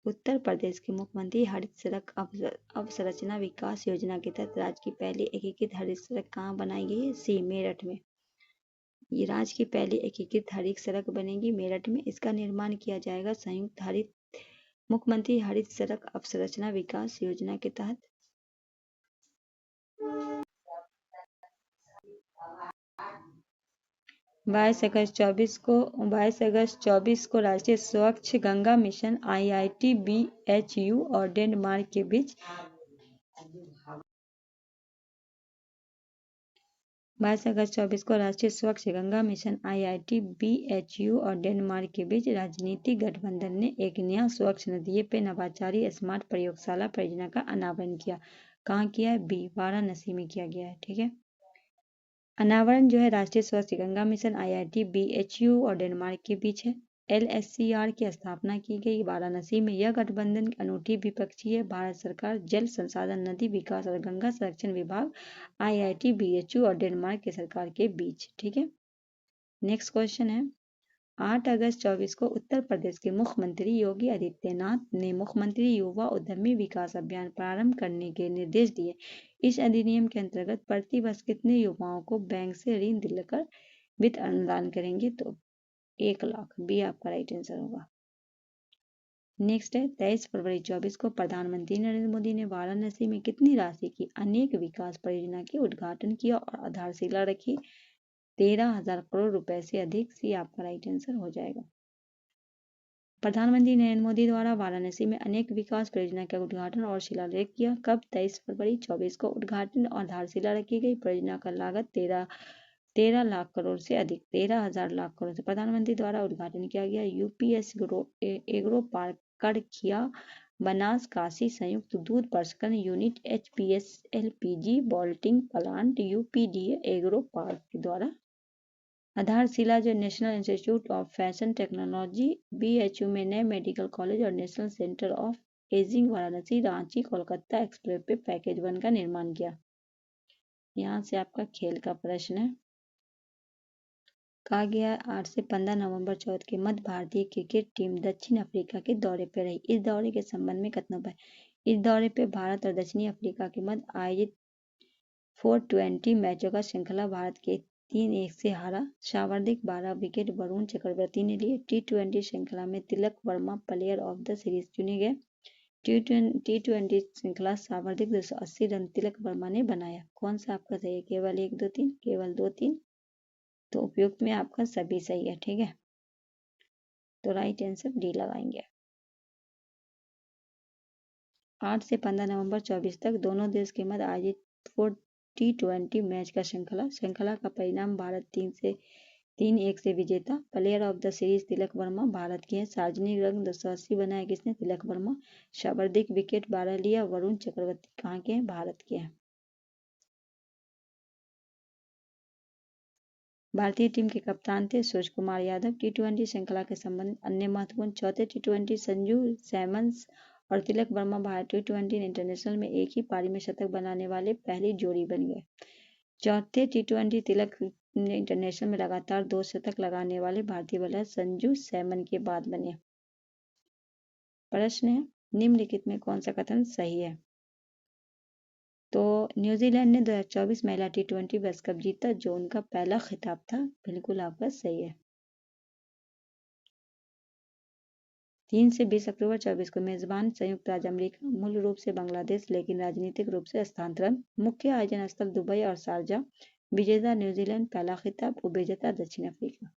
उत्तर प्रदेश के मुख्यमंत्री हरित सड़क अवसंरचना विकास योजना के तहत राज्य की पहली एकीकृत हरित सड़क कहाँ बनाई गई है? सी, मेरठ में। ये राज्य की पहली एकीकृत हरित सड़क बनेगी मेरठ में। इसका निर्माण किया जाएगा मुख्यमंत्री हरित सड़क अवसंरचना विकास योजना के तहत। बाईस अगस्त 24 को राष्ट्रीय स्वच्छ गंगा मिशन IIT BHU और डेनमार्क के बीच 22 अगस्त 24 को राष्ट्रीय स्वच्छ गंगा मिशन IIT BHU और डेनमार्क के बीच राजनीतिक गठबंधन ने एक नया स्वच्छ नदियों पे नवाचारी स्मार्ट प्रयोगशाला परियोजना का अनावरण किया। कहाँ किया है? बी, वाराणसी में किया गया है। ठीक है। अनावरण जो है राष्ट्रीय स्वच्छ गंगा मिशन IIT BHU और डेनमार्क के बीच है। LSCR की स्थापना की गई वाराणसी में। यह गठबंधन अनूठी विपक्षी है। भारत सरकार जल संसाधन नदी विकास और गंगा संरक्षण विभाग IIT BHU और डेनमार्क की सरकार के बीच। ठीक है। नेक्स्ट क्वेश्चन है 8 अगस्त 24 को उत्तर प्रदेश के मुख्यमंत्री योगी आदित्यनाथ ने मुख्यमंत्री युवा उद्यमी विकास अभियान प्रारंभ करने के निर्देश दिए। इस अधिनियम के अंतर्गत प्रति वर्ष कितने युवाओं को बैंक से ऋण दिलाकर वित्त अनुदान करेंगे? तो 1 लाख। बी आपका राइट आंसर होगा। नेक्स्ट है 23 फरवरी 24 को प्रधानमंत्री नरेंद्र मोदी ने वाराणसी में कितनी राशि की अनेक विकास परियोजना के उद्घाटन किया और आधारशिला रखी? 13,000 करोड़ रुपए से अधिक। सी आपका राइट आंसर हो जाएगा। प्रधानमंत्री नरेंद्र मोदी द्वारा वाराणसी में अनेक विकास परियोजना का उद्घाटन और शिलान्यास किया। कब? 23 फरवरी 24 को उद्घाटन और आधारशिला रखी गई। परियोजना का लागत 13 लाख करोड़ से अधिक 13,000 लाख करोड़ से प्रधानमंत्री द्वारा उद्घाटन किया गया। UPS agro park Karkhiya Banas Kashi संयुक्त दूध प्रसंस्करण unit HPS LPG bottling plant UPDA agro park द्वारा आधारशिला जो national institute of fashion technology BHU में नए मेडिकल कॉलेज और national centre of ageing Varanasi Ranchi Kolkata express पे पैकेज 1 का निर्माण किया। यहाँ से आपका खेल का प्रश्न है। कहा गया 8 से 15 नवंबर 2014 के मध्य भारतीय क्रिकेट टीम दक्षिण अफ्रीका के दौरे पर रही। इस दौरे के संबंध में कथनों पर। इस दौरे पर भारत और दक्षिणी अफ्रीका के मध्य आयोजित 420 मैचों का श्रृंखला भारत के 3-1 से हारा। सर्वाधिक 12 विकेट वरुण चक्रवर्ती ने लिए। T20 श्रृंखला में Tilak Varma player of the series चुने गए। T20 श्रृंखला सर्वाधिक 280 रन तिलक वर्मा ने बनाया। कौन सा आपका सही है? केवल 1, 2, 3, केवल 2, 3। तो उपयुक्त में आपका सभी सही है। ठीक है, तो राइट आंसर डी लगाएंगे। 8 से 15 नवंबर 2024 तक दोनों देश के मध्य आयोजित T20 मैच का श्रृंखला का परिणाम भारत 3-1 से विजेता। Player of the series Tilak Varma Bharat के हैं। सार्वजनिक रन 280 बनाया किसने? तिलक वर्मा। सर्वाधिक विकेट 12 लिया वरुण चक्रवर्ती। कहाँ के हैं? भारत के हैं। भारतीय टीम के कप्तान थे सूर्य कुमार यादव। T20 श्रृंखला के संबंध अन्य महत्वपूर्ण चौथे T20 संजू सैमसन और तिलक वर्मा भारत T20 इंटरनेशनल में एक ही पारी में शतक बनाने वाले पहली जोड़ी बन गए। चौथे T20 तिलक इंटरनेशनल में लगातार 2 शतक लगाने वाले भारतीय बल्लेबाज संजू सैमसन के बाद बने। प्रश्न है, निम्नलिखित में कौन सा कथन सही है? तो न्यूजीलैंड ने 2024 महिला T20 विश्व कप जीता जो उनका पहला खिताब था। बिल्कुल आपका सही है। 3 से 20 अक्टूबर 2024 को मेजबान संयुक्त राज्य अमेरिका, मूल रूप से बांग्लादेश लेकिन राजनीतिक रूप से स्थानांतरण, मुख्य आयोजन स्थल दुबई और शारजा। विजेता न्यूजीलैंड, पहला खिताब, उपविजेता दक्षिण अफ्रीका।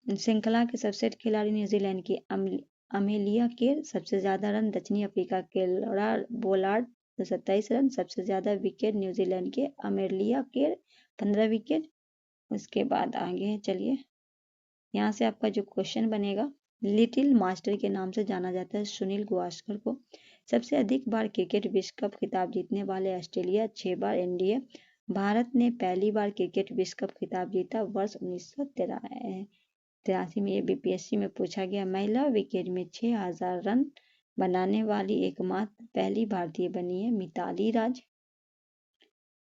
श्रृंखला के सर्वश्रेष्ठ खिलाड़ी न्यूजीलैंड की अमेलिया केर, सबसे ज्यादा रन दक्षिणी अफ्रीका के लॉरा बोलार्ड 27 रन, सबसे ज्यादा विकेट न्यूजीलैंड के अमेलिया केर 15 विकेट। उसके बाद आगे चलिए, यहाँ से आपका जो क्वेश्चन बनेगा, लिटिल मास्टर के नाम से जाना जाता है सुनील गावस्कर को। सबसे अधिक बार क्रिकेट विश्व कप खिताब जीतने वाले ऑस्ट्रेलिया, 6 बार एनडीए। भारत ने पहली बार क्रिकेट विश्व कप खिताब जीता वर्ष 1983 में। ये बीपीएससी में पूछा गया। महिला विकेट में 6000 रन बनाने वाली एकमात्र पहली भारतीय बनी है मिताली राज।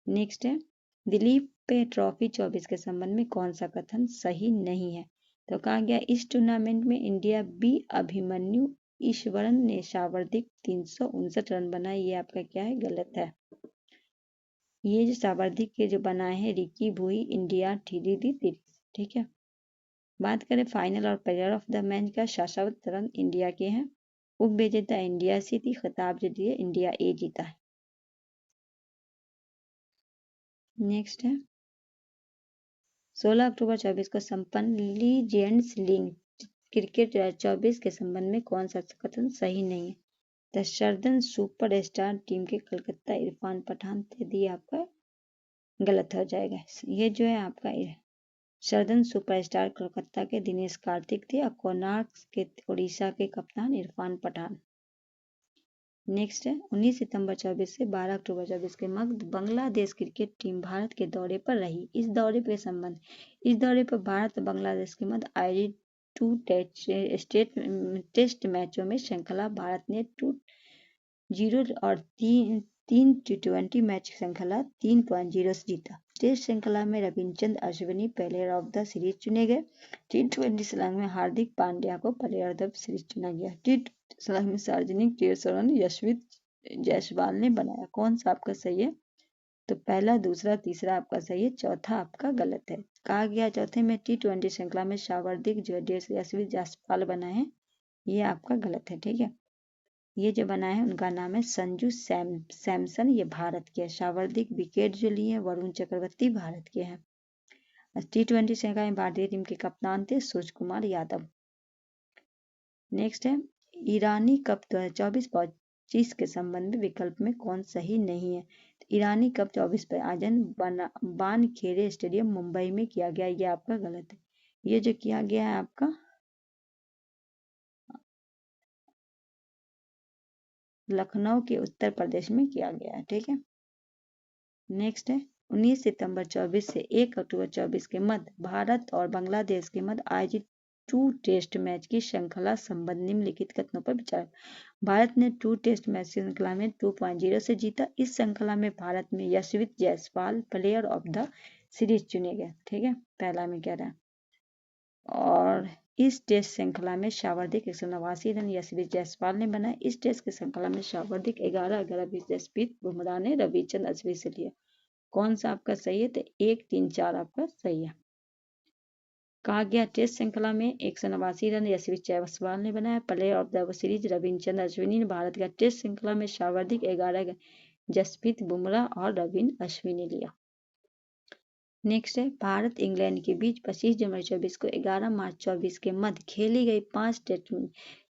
नेक्स्ट है, दिलीप पे ट्रॉफी 24 के संबंध में कौन सा कथन सही नहीं है? तो कहा गया इस टूर्नामेंट में इंडिया बी अभिमन्यु ईश्वरन ने सर्वाधिक 359 रन बनाए। ये आपका क्या है? गलत है। ये जो सर्वाधिक के जो बनाए हैं रिकी भुई, इंडिया TDD। ठीक है, बात करें फाइनल और प्लेयर ऑफ द मैच का, शाश्वत रन इंडिया के हैं। उप विजेता इंडिया सी थी। खिताब जो दिए इंडिया ए जीता है। नेक्स्ट है, 16 अक्टूबर 2024 को संपन्न लीजेंड्स लीग क्रिकेट 2024 के संबंध में कौन सा कथन सही नहीं है? द सर्दन सुपरस्टार टीम के कलकत्ता इरफान पठान थे। दी आपका गलत हो जाएगा। ये जो है आपका सर्दन सुपरस्टार कोलकाता के दिनेश कार्तिक थे और कोणार्क के उड़ीसा के कप्तान इरफान पठान। नेक्स्ट है, 19 सितंबर 2024 से 12 अक्टूबर 2024 के मध्य बांग्लादेश क्रिकेट टीम भारत के दौरे पर रही। इस दौरे के संबंध, इस दौरे पर भारत और बांग्लादेश के मध्य आयोजित 2 टेस्ट मैचों में श्रृंखला भारत ने 2-0 और 3 T20 मैच श्रृंखला 3.0 से जीता। टेस्ट श्रृंखला में Ravichandran Ashwini player of the series चुने गए। T20 श्रृंखला में हार्दिक पांड्या को प्लेयर ऑफ द सीरीज चुना गया। T20 में सार्वजनिक 13 रन यशस्वी जायसवाल ने बनाया। कौन सा आपका सही है? तो पहला, दूसरा, तीसरा आपका सही है, चौथा आपका गलत है। कहा गया चौथे में T20 श्रृंखला में सर्वाधिक जो यशस्वी जायसवाल बनाए हैं, ये आपका गलत है। ठीक है, ये जो बनाए हैं उनका नाम है संजू सैमसन। ये भारत के। सर्वाधिक विकेट जो लिए वरुण चक्रवर्ती भारत के हैं। T20 श्रृंखला में भारतीय टीम के कप्तान थे सूर्य कुमार यादव। नेक्स्ट है, ईरानी कप 2024-25 के संबंध में विकल्प में कौन सही नहीं है? तो ईरानी कप 24 पर आयोजन वानखेड़े स्टेडियम मुंबई में किया गया। ये आपका गलत है। ये जो किया गया है आपका लखनऊ के उत्तर प्रदेश में किया गया है। ठीक है, नेक्स्ट है 19 सितंबर 24 से 1 अक्टूबर 24 के मध्य भारत और बांग्लादेश के मध्य आयोजित 2 टेस्ट मैच की श्रृंखला संबंध निम्नलिखित कथनों पर विचार। भारत ने 2 टेस्ट मैच श्रृंखला में 2.0 से जीता। इस श्रृंखला में भारत में Yashasvi Jaiswal player of the series चुने गए। ठीक है, पहला में कह रहा है। और इस टेस्ट श्रृंखला में सर्वाधिक 189 रन यशस्वी जायसवाल ने बनाए। इस टेस्ट की श्रृंखला में सर्वाधिक 11 जसप्रीत बुमराह ने रविचंद्रन अश्विन से लिया। कौन सा आपका सही है? तो 1, 3, 4 आपका सही है। कहा गया टेस्ट श्रृंखला में 189 रन यशस्वी जायसवाल ने बनाया। Player of the series Ravichandran Ashwin ने भारत का टेस्ट श्रृंखला में सर्वाधिक 11 जसप्रीत बुमराह और रविचंद्रन अश्विन ने लिया। नेक्स्ट है भारत इंग्लैंड के बीच 25 जनवरी 24 को 11 मार्च 24 के मध्य खेली गई 5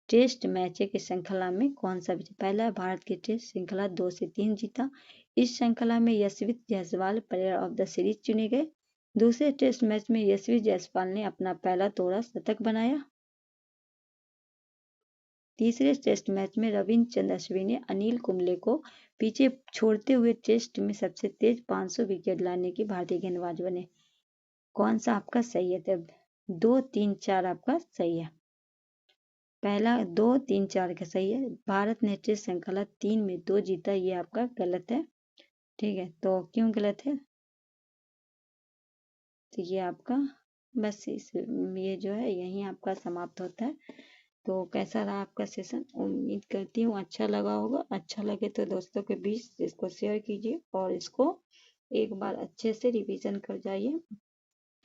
टेस्ट मैच की श्रृंखला में कौन सा विजय? पहला भारत की टेस्ट श्रृंखला 2 से 3 जीता। इस श्रृंखला में Yashasvi Jaiswal player of the series चुने गए। दूसरे टेस्ट मैच में यशस्वी जायसवाल ने अपना पहला दोहरा शतक बनाया। तीसरे टेस्ट मैच में रविचंद्रन अश्विन ने अनिल कुंबले को पीछे छोड़ते हुए टेस्ट में सबसे तेज 500 विकेट लाने की भारतीय गेंदबाज बने। कौन सा आपका सही है? तब 2, 3, 4 आपका सही है। पहला 2, 3, 4 का सही है। भारत ने टेस्ट श्रृंखला 3 में 2 जीता, ये आपका गलत है। ठीक है, तो क्यों गलत है? तो ये आपका बस ये जो है यहीं आपका समाप्त होता है। तो कैसा रहा आपका सेशन? उम्मीद करती हूँ अच्छा लगा होगा। अच्छा लगे तो दोस्तों के बीच इसको शेयर कीजिए और इसको एक बार अच्छे से रिवीजन कर जाइए।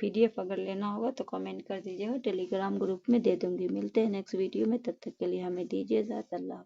PDF अगर लेना होगा तो कमेंट कर दीजिएगा, टेलीग्राम ग्रुप में दे दूंगी। मिलते हैं नेक्स्ट वीडियो में, तब तक के लिए हमें दीजिए इजाज़त। अल्लाह।